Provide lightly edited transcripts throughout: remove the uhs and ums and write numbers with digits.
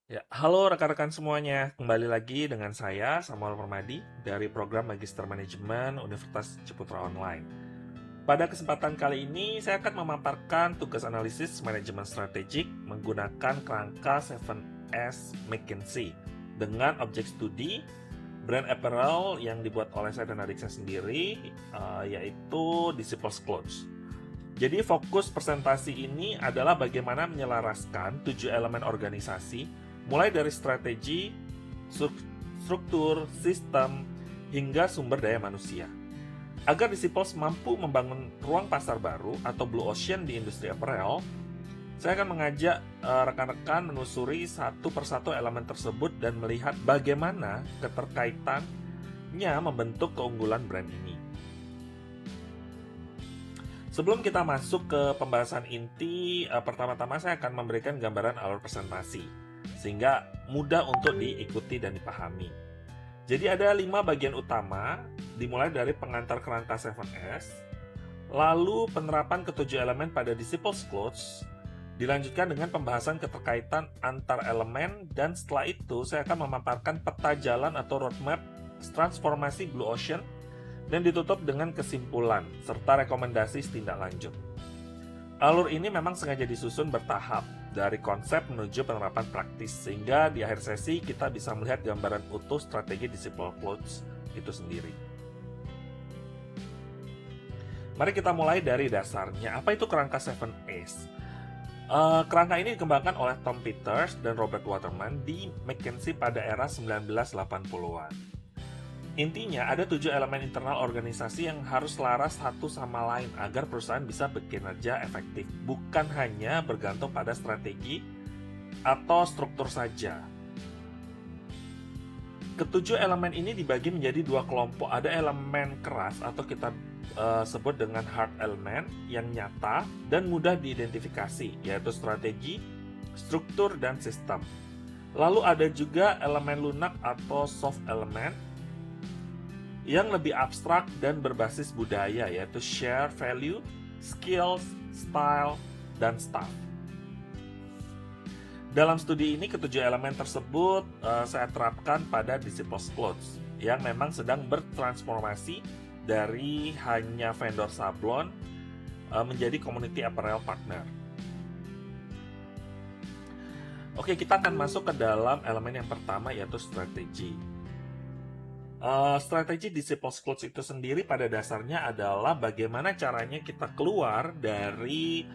Ya, halo rekan-rekan semuanya. Kembali lagi dengan saya, Samuel Permadi, dari program Magister Manajemen Universitas Ciputra Online. Pada kesempatan kali ini, saya akan memaparkan tugas analisis manajemen strategik menggunakan kerangka 7S McKinsey dengan objek studi brand apparel yang dibuat oleh saya dan adik saya sendiri, yaitu Disciples Clothes. Jadi fokus presentasi ini adalah bagaimana menyelaraskan 7 elemen organisasi, mulai dari strategi, struktur, sistem, hingga sumber daya manusia. Agar Disciples mampu membangun ruang pasar baru atau blue ocean di industri apparel, saya akan mengajak rekan-rekan menelusuri satu persatu elemen tersebut dan melihat bagaimana keterkaitannya membentuk keunggulan brand ini. Sebelum kita masuk ke pembahasan inti, pertama-tama saya akan memberikan gambaran alur presentasi, sehingga mudah untuk diikuti dan dipahami. Jadi ada 5 bagian utama, dimulai dari pengantar kerangka 7S, lalu penerapan ketujuh elemen pada Disciples Clothes, dilanjutkan dengan pembahasan keterkaitan antar elemen, dan setelah itu saya akan memaparkan peta jalan atau roadmap transformasi Blue Ocean, dan ditutup dengan kesimpulan serta rekomendasi tindak lanjut. Alur ini memang sengaja disusun bertahap dari konsep menuju penerapan praktis, sehingga di akhir sesi kita bisa melihat gambaran utuh strategi Disciples Clothes itu sendiri. Mari kita mulai dari dasarnya. Apa itu kerangka 7A's? Kerangka ini dikembangkan oleh Tom Peters dan Robert Waterman di McKinsey pada era 1980-an. Intinya, ada 7 elemen internal organisasi yang harus selaras satu sama lain agar perusahaan bisa bekerja efektif, bukan hanya bergantung pada strategi atau struktur saja. Ketujuh elemen ini dibagi menjadi 2 kelompok. Ada elemen keras atau kita sebut dengan hard element yang nyata dan mudah diidentifikasi, yaitu strategi, struktur, dan sistem. Lalu ada juga elemen lunak atau soft element yang lebih abstrak dan berbasis budaya, yaitu share value, skills, style, dan staff. Dalam studi ini, ketujuh elemen tersebut saya terapkan pada Disciples Clothes yang memang sedang bertransformasi dari hanya vendor sablon menjadi community apparel partner. Oke, kita akan masuk ke dalam elemen yang pertama, yaitu strategi. Strategi Disciples Clothes itu sendiri pada dasarnya adalah bagaimana caranya kita keluar dari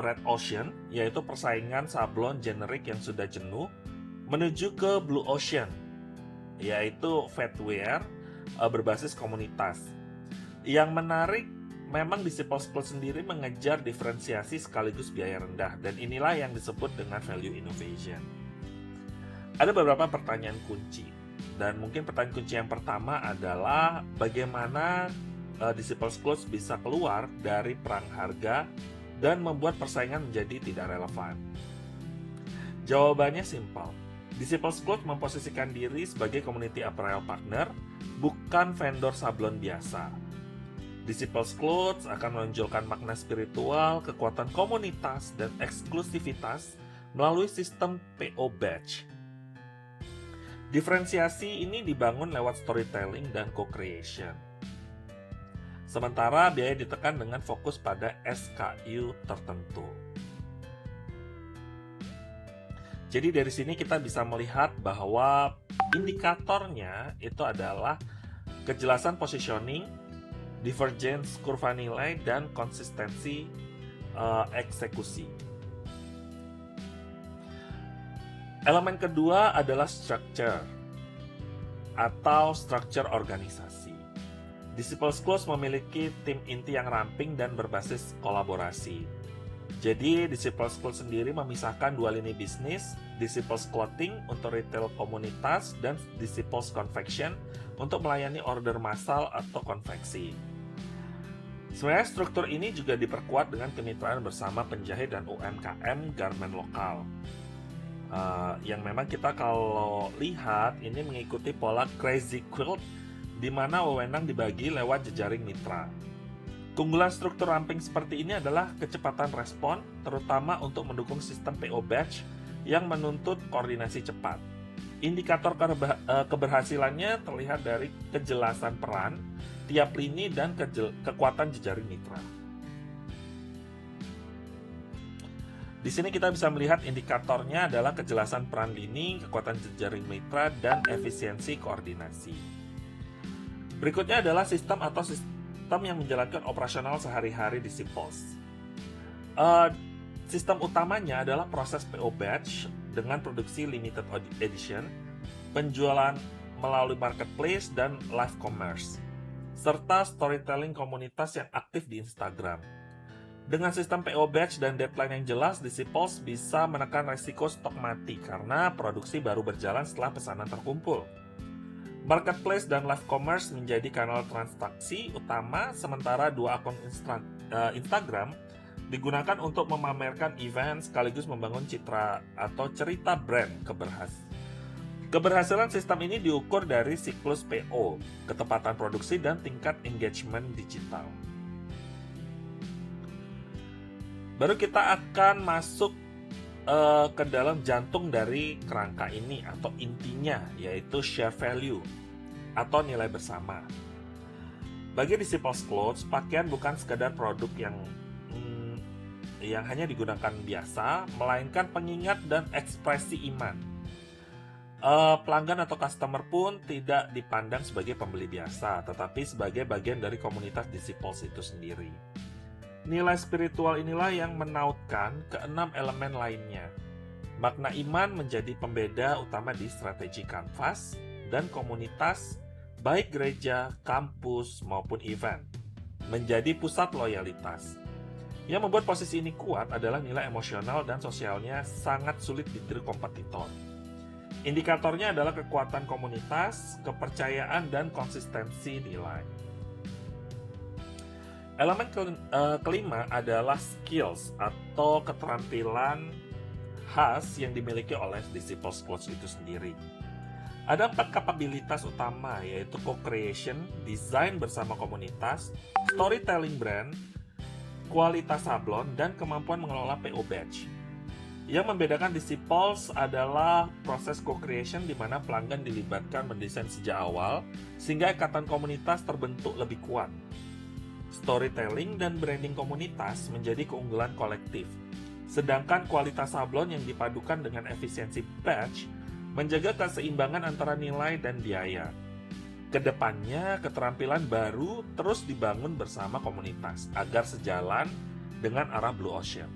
Red Ocean, yaitu persaingan sablon generik yang sudah jenuh, menuju ke Blue Ocean, yaitu fatwear berbasis komunitas. Yang menarik, memang Disciples Clothes sendiri mengejar diferensiasi sekaligus biaya rendah, dan inilah yang disebut dengan value innovation. Ada beberapa pertanyaan kunci. Dan mungkin pertanyaan kunci yang pertama adalah bagaimana Disciples Clothes bisa keluar dari perang harga dan membuat persaingan menjadi tidak relevan. Jawabannya simpel. Disciples Clothes memposisikan diri sebagai community apparel partner, bukan vendor sablon biasa. Disciples Clothes akan menonjolkan makna spiritual, kekuatan komunitas, dan eksklusivitas melalui sistem PO Badge. Diferensiasi ini dibangun lewat storytelling dan co-creation. Sementara biaya ditekan dengan fokus pada SKU tertentu. Jadi dari sini kita bisa melihat bahwa indikatornya itu adalah kejelasan positioning, divergence kurva nilai, dan konsistensi eksekusi. Elemen kedua adalah structure atau structure organisasi. Disciples Clothes memiliki tim inti yang ramping dan berbasis kolaborasi. Jadi Disciples Clothes sendiri memisahkan 2 lini bisnis, Disciples Clothing untuk retail komunitas dan Disciples Confection untuk melayani order massal atau konveksi. Sebenarnya struktur ini juga diperkuat dengan kemitraan bersama penjahit dan UMKM garment lokal. Yang memang kita kalau lihat ini mengikuti pola Crazy Quilt, di mana wewenang dibagi lewat jejaring mitra. Keunggulan struktur ramping seperti ini adalah kecepatan respon, terutama untuk mendukung sistem PO Batch yang menuntut koordinasi cepat. Indikator keberhasilannya terlihat dari kejelasan peran tiap lini dan kekuatan jejaring mitra. Di sini kita bisa melihat indikatornya adalah kejelasan peran lini, kekuatan jejaring mitra, dan efisiensi koordinasi. Berikutnya adalah sistem atau sistem yang menjalankan operasional sehari-hari di SiPOS. Sistem utamanya adalah proses PO batch dengan produksi limited edition, penjualan melalui marketplace dan live commerce, serta storytelling komunitas yang aktif di Instagram. Dengan sistem PO batch dan deadline yang jelas, di SiPOS bisa menekan resiko stok mati karena produksi baru berjalan setelah pesanan terkumpul. Marketplace dan live commerce menjadi kanal transaksi utama, sementara dua akun Instagram digunakan untuk memamerkan event sekaligus membangun citra atau cerita brand Keberhasilan sistem ini diukur dari siklus PO, ketepatan produksi, dan tingkat engagement digital. Baru kita akan masuk ke dalam jantung dari kerangka ini atau intinya, yaitu share value atau nilai bersama. Bagi di SiPOS Clothes, pakaian bukan sekadar produk yang hanya digunakan biasa, melainkan pengingat dan ekspresi iman. Pelanggan atau customer pun tidak dipandang sebagai pembeli biasa, tetapi sebagai bagian dari komunitas di SiPOS itu sendiri. Nilai spiritual inilah yang menautkan keenam elemen lainnya. Makna iman menjadi pembeda utama di strategi kanvas dan komunitas, baik gereja, kampus, maupun event, menjadi pusat loyalitas. Yang membuat posisi ini kuat adalah nilai emosional dan sosialnya sangat sulit ditiru kompetitor. Indikatornya adalah kekuatan komunitas, kepercayaan, dan konsistensi nilai. Elemen kelima adalah skills atau keterampilan khas yang dimiliki oleh SiPOS Clothes itu sendiri. Ada 4 kapabilitas utama, yaitu co-creation, desain bersama komunitas, storytelling brand, kualitas sablon, dan kemampuan mengelola PO batch. Yang membedakan di SiPOS adalah proses co-creation di mana pelanggan dilibatkan mendesain sejak awal sehingga ikatan komunitas terbentuk lebih kuat. Storytelling dan branding komunitas menjadi keunggulan kolektif. Sedangkan kualitas sablon yang dipadukan dengan efisiensi batch menjaga keseimbangan antara nilai dan biaya. Kedepannya, keterampilan baru terus dibangun bersama komunitas agar sejalan dengan arah Blue Ocean.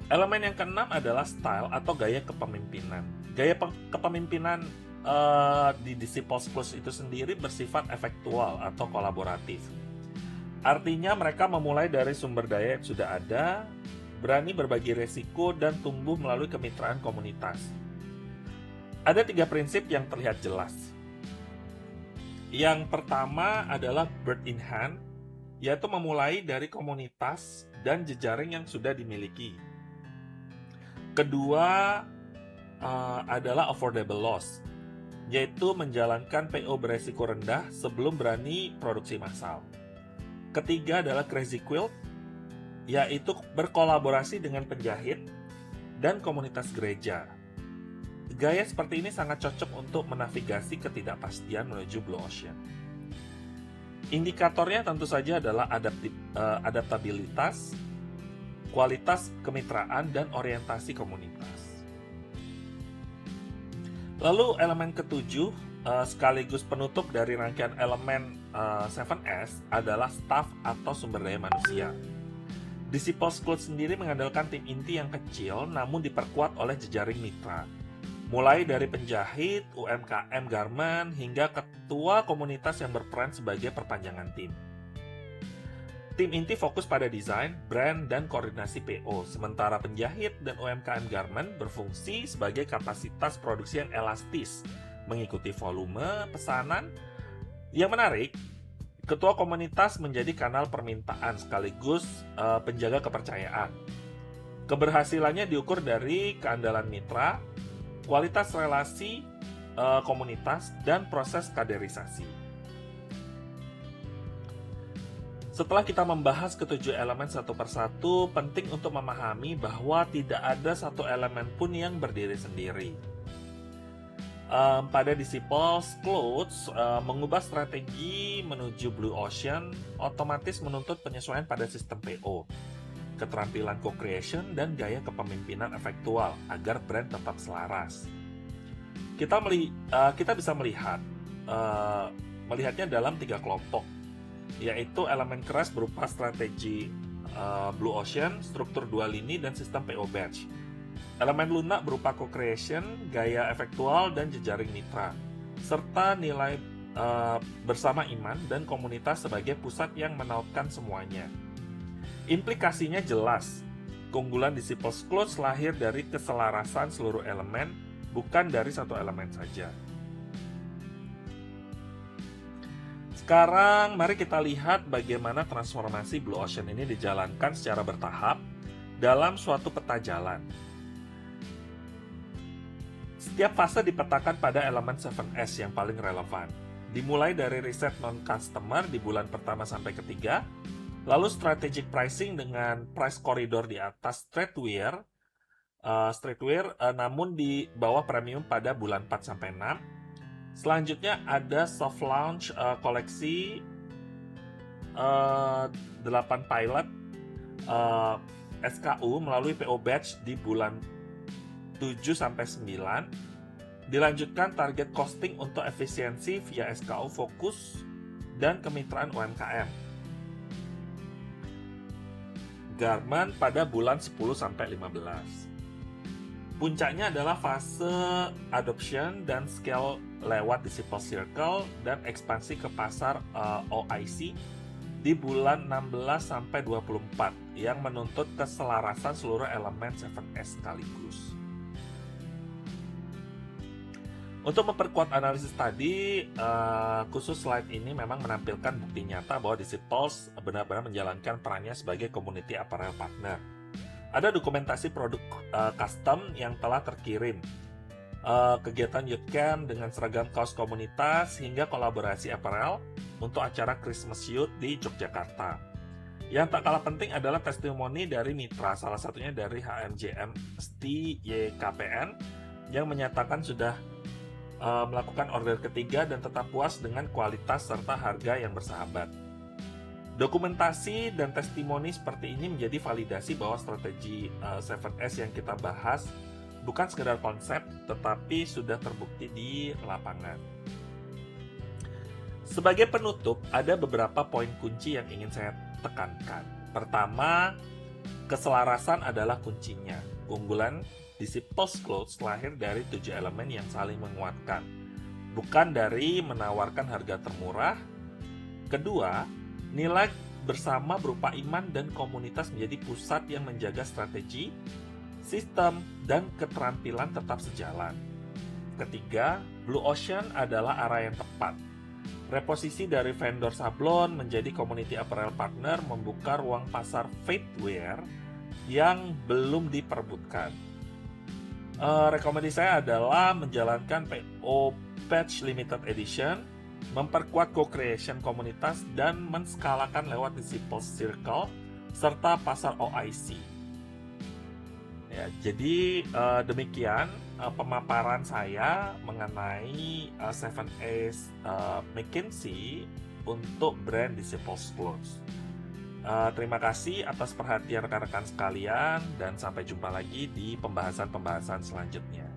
Elemen yang keenam adalah style atau gaya kepemimpinan. Gaya kepemimpinan di SiPOS Clothes itu sendiri bersifat efektual atau kolaboratif. Artinya mereka memulai dari sumber daya yang sudah ada, berani berbagi resiko, dan tumbuh melalui kemitraan komunitas. Ada 3 prinsip yang terlihat jelas. Yang pertama adalah bird in hand, yaitu memulai dari komunitas dan jejaring yang sudah dimiliki. Kedua adalah affordable loss, yaitu menjalankan PO beresiko rendah sebelum berani produksi massal. Ketiga adalah crazy quilt, yaitu berkolaborasi dengan penjahit dan komunitas gereja. Gaya seperti ini sangat cocok untuk menavigasi ketidakpastian menuju Blue Ocean. Indikatornya tentu saja adalah adaptabilitas, kualitas kemitraan, dan orientasi komunitas. Lalu elemen ketujuh, sekaligus penutup dari rangkaian elemen 7S adalah staff atau sumber daya manusia. Di SiPOS Clothes sendiri mengandalkan tim inti yang kecil namun diperkuat oleh jejaring mitra. Mulai dari penjahit, UMKM garment, hingga ketua komunitas yang berperan sebagai perpanjangan tim. Tim inti fokus pada desain, brand, dan koordinasi PO, sementara penjahit dan UMKM garment berfungsi sebagai kapasitas produksi yang elastis, mengikuti volume pesanan. Yang menarik, ketua komunitas menjadi kanal permintaan sekaligus penjaga kepercayaan. Keberhasilannya diukur dari keandalan mitra, kualitas relasi komunitas, dan proses kaderisasi. Setelah kita membahas ketujuh elemen satu persatu, penting untuk memahami bahwa tidak ada satu elemen pun yang berdiri sendiri. Pada Disciples Clothes, mengubah strategi menuju Blue Ocean otomatis menuntut penyesuaian pada sistem PO, keterampilan co-creation, dan gaya kepemimpinan efektual agar brand tetap selaras. Kita bisa melihatnya dalam 3 kelompok, yaitu elemen keras berupa strategi Blue Ocean, struktur 2 lini, dan sistem PO Batch. Elemen lunak berupa co-creation, gaya efektual, dan jejaring mitra, serta nilai bersama iman dan komunitas sebagai pusat yang menautkan semuanya. Implikasinya jelas, keunggulan Disciples Clothes lahir dari keselarasan seluruh elemen, bukan dari satu elemen saja. Sekarang mari kita lihat bagaimana transformasi Blue Ocean ini dijalankan secara bertahap dalam suatu peta jalan. Setiap fase dipetakan pada elemen 7S yang paling relevan. Dimulai dari riset non-customer di bulan pertama sampai ketiga, lalu strategic pricing dengan price corridor di atas streetwear, namun di bawah premium pada bulan 4 sampai 6. Selanjutnya ada soft launch koleksi 8 pilot SKU melalui PO Batch di bulan 7 sampai 9. Dilanjutkan target costing untuk efisiensi via SKU fokus dan kemitraan UMKM. Garment pada bulan 10 sampai 15. Puncaknya adalah fase adoption dan scale lewat Disciple Circle dan ekspansi ke pasar OIC di bulan 16 sampai 24 yang menuntut keselarasan seluruh elemen 7S sekaligus. Untuk memperkuat analisis tadi, khusus slide ini memang menampilkan bukti nyata bahwa Disciples benar-benar menjalankan perannya sebagai community apparel partner. Ada dokumentasi produk custom yang telah terkirim, kegiatan youth camp dengan seragam kaos komunitas, hingga kolaborasi apparel untuk acara Christmas Youth di Yogyakarta. Yang tak kalah penting adalah testimoni dari mitra, salah satunya dari HMJM YKPN yang menyatakan sudah melakukan order ketiga dan tetap puas dengan kualitas serta harga yang bersahabat. Dokumentasi dan testimoni seperti ini menjadi validasi bahwa strategi 7S yang kita bahas bukan sekedar konsep, tetapi sudah terbukti di lapangan. Sebagai penutup, ada beberapa poin kunci yang ingin saya tekankan. Pertama, keselarasan adalah kuncinya. Keunggulan Disciples Clothes lahir dari 7 elemen yang saling menguatkan, bukan dari menawarkan harga termurah. Kedua, nilai bersama berupa iman dan komunitas menjadi pusat yang menjaga strategi, sistem, dan keterampilan tetap sejalan. Ketiga, Blue Ocean adalah arah yang tepat. Reposisi dari vendor sablon menjadi community apparel partner membuka ruang pasar faithwear yang belum diperebutkan. Rekomendasi saya adalah menjalankan PO Batch Limited Edition, memperkuat co-creation komunitas, dan menskalakan lewat Disciples Circle serta pasar OIC. Ya, jadi demikian pemaparan saya mengenai 7S McKinsey untuk brand Disciples Clothes. Terima kasih atas perhatian rekan-rekan sekalian dan sampai jumpa lagi di pembahasan-pembahasan selanjutnya.